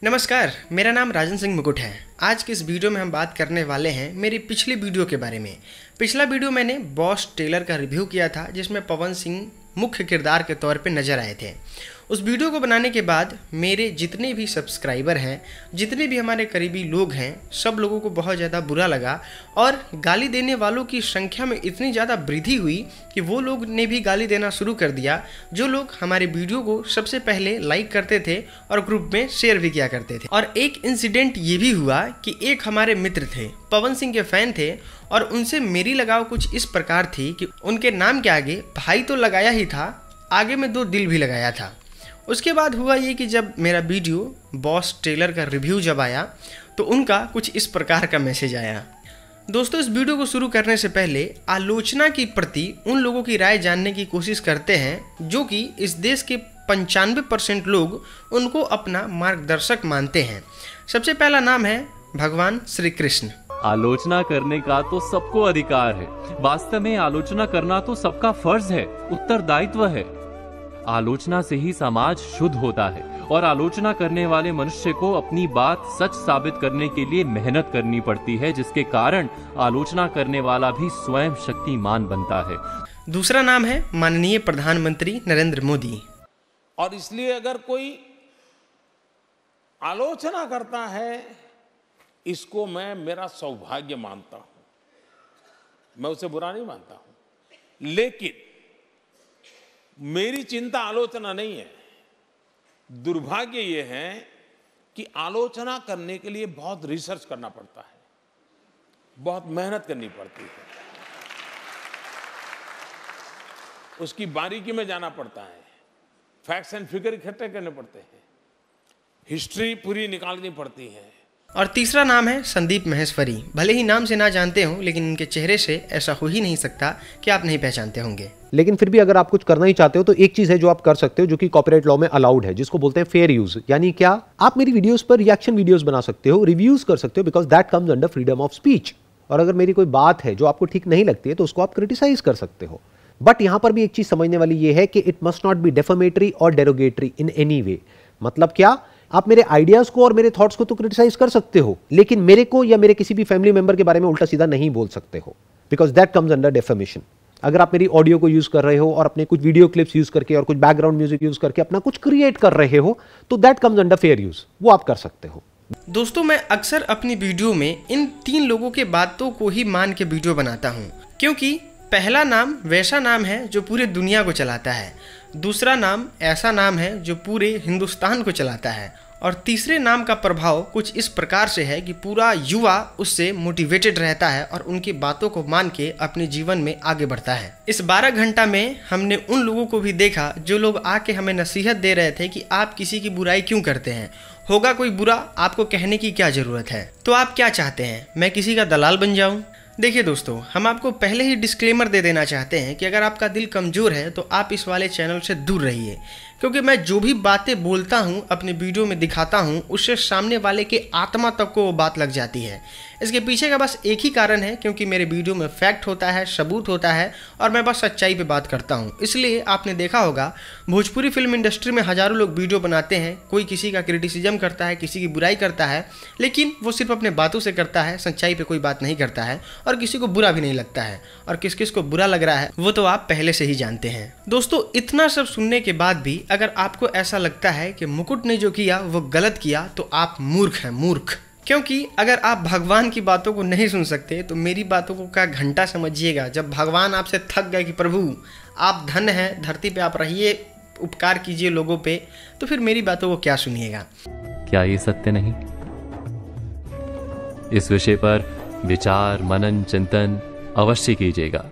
नमस्कार, मेरा नाम राजन सिंह मुकुट है। आज की इस वीडियो में हम बात करने वाले हैं मेरी पिछली वीडियो के बारे में। पिछला वीडियो मैंने बॉस टेलर का रिव्यू किया था जिसमें पवन सिंह मुख्य किरदार के तौर पे नज़र आए थे। उस वीडियो को बनाने के बाद मेरे जितने भी सब्सक्राइबर हैं, जितने भी हमारे करीबी लोग हैं, सब लोगों को बहुत ज़्यादा बुरा लगा और गाली देने वालों की संख्या में इतनी ज़्यादा वृद्धि हुई कि वो लोग ने भी गाली देना शुरू कर दिया जो लोग हमारे वीडियो को सबसे पहले लाइक करते थे और ग्रुप में शेयर भी किया करते थे। और एक इंसिडेंट ये भी हुआ कि एक हमारे मित्र थे, पवन सिंह के फ़ैन थे और उनसे मेरी लगाव कुछ इस प्रकार थी कि उनके नाम के आगे भाई तो लगाया ही था, आगे में 2 दिल भी लगाया था। उसके बाद हुआ ये कि जब मेरा वीडियो बॉस टेलर का रिव्यू जब आया तो उनका कुछ इस प्रकार का मैसेज आया। दोस्तों, इस वीडियो को शुरू करने से पहले आलोचना के प्रति उन लोगों की राय जानने की कोशिश करते हैं जो कि इस देश के 95% लोग उनको अपना मार्गदर्शक मानते हैं। सबसे पहला नाम है भगवान श्री कृष्ण। आलोचना करने का तो सबको अधिकार है। वास्तव में आलोचना करना तो सबका फर्ज है, उत्तरदायित्व है। आलोचना से ही समाज शुद्ध होता है और आलोचना करने वाले मनुष्य को अपनी बात सच साबित करने के लिए मेहनत करनी पड़ती है, जिसके कारण आलोचना करने वाला भी स्वयं शक्तिमान बनता है। दूसरा नाम है माननीय प्रधानमंत्री नरेंद्र मोदी। और इसलिए अगर कोई आलोचना करता है, इसको मैं मेरा सौभाग्य मानता हूं, मैं उसे बुरा नहीं मानता हूं। लेकिन मेरी चिंता आलोचना नहीं है। दुर्भाग्य ये है कि आलोचना करने के लिए बहुत रिसर्च करना पड़ता है, बहुत मेहनत करनी पड़ती है, उसकी बारीकी में जाना पड़ता है, फैक्ट्स एंड फिगर इकट्ठे करने पड़ते हैं, हिस्ट्री पूरी निकालनी पड़ती है। और तीसरा नाम है संदीप महेश्वरी। भले ही नाम से ना जानते हो लेकिन इनके चेहरे से ऐसा हो ही नहीं सकता कि आप नहीं पहचानते होंगे। लेकिन फिर भी अगर आप कुछ करना ही चाहते हो तो एक चीज है जो आप कर सकते हो, जो कि कॉपीराइट लॉ में अलाउड है, जिसको बोलते हैं फेयर यूज। यानी क्या, आप मेरी वीडियोस पर रिएक्शन वीडियोस बना सकते हो, रिव्यूज कर सकते हो, because that comes under freedom of speech. और अगर मेरी कोई बात है जो आपको ठीक नहीं लगती है तो उसको आप क्रिटिसाइज कर सकते हो। बट यहां पर भी एक चीज समझने वाली ये है कि it must not be defamatory और डेरोगेटरी इन एनी वे। मतलब क्या, आप मेरे आइडियाज को और मेरे थॉट्स को तो क्रिटिसाइज कर सकते हो, लेकिन मेरे को या मेरे किसी भी फैमिली मेंबर के बारे में उल्टा सीधा नहीं बोल सकते हो, because that comes under defamation. अगर आप मेरी ऑडियो को यूज कर रहे हो और अपने कुछ वीडियो क्लिप्स यूज करके और कुछ बैकग्राउंड म्यूजिक यूज करके अपना कुछ क्रिएट कर रहे हो तो that comes under fair use, वो आप कर सकते हो। दोस्तों, मैं अक्सर अपनी वीडियो में इन 3 लोगों के बातों को ही मान के वीडियो बनाता हूँ, क्योंकि पहला नाम वैसा नाम है जो पूरे दुनिया को चलाता है, दूसरा नाम ऐसा नाम है जो पूरे हिंदुस्तान को चलाता है, और तीसरे नाम का प्रभाव कुछ इस प्रकार से है कि पूरा युवा उससे मोटिवेटेड रहता है और उनकी बातों को मान के अपने जीवन में आगे बढ़ता है। इस 12 घंटा में हमने उन लोगों को भी देखा जो लोग आके हमें नसीहत दे रहे थे कि आप किसी की बुराई क्यों करते हैं, होगा कोई बुरा, आपको कहने की क्या ज़रूरत है। तो आप क्या चाहते हैं, मैं किसी का दलाल बन जाऊँ? देखिए दोस्तों, हम आपको पहले ही डिस्क्लेमर दे देना चाहते हैं कि अगर आपका दिल कमज़ोर है तो आप इस वाले चैनल से दूर रहिए, क्योंकि मैं जो भी बातें बोलता हूँ, अपने वीडियो में दिखाता हूँ, उससे सामने वाले के आत्मा तक को वो बात लग जाती है। इसके पीछे का बस एक ही कारण है, क्योंकि मेरे वीडियो में फैक्ट होता है, सबूत होता है और मैं बस सच्चाई पे बात करता हूँ। इसलिए आपने देखा होगा भोजपुरी फिल्म इंडस्ट्री में हज़ारों लोग वीडियो बनाते हैं, कोई किसी का क्रिटिसिज्म करता है, किसी की बुराई करता है, लेकिन वो सिर्फ अपने बातों से करता है, सच्चाई पे कोई बात नहीं करता है और किसी को बुरा भी नहीं लगता है। और किस किस को बुरा लग रहा है वो तो आप पहले से ही जानते हैं। दोस्तों, इतना सब सुनने के बाद भी अगर आपको ऐसा लगता है कि मुकुट ने जो किया वो गलत किया तो आप मूर्ख हैं, मूर्ख। क्योंकि अगर आप भगवान की बातों को नहीं सुन सकते तो मेरी बातों को क्या घंटा समझिएगा। जब भगवान आपसे थक गए कि प्रभु आप धन हैं, धरती पे आप रहिए, उपकार कीजिए लोगों पे, तो फिर मेरी बातों को क्या सुनिएगा। क्या ये सत्य नहीं? इस विषय पर विचार, मनन, चिंतन अवश्य कीजिएगा।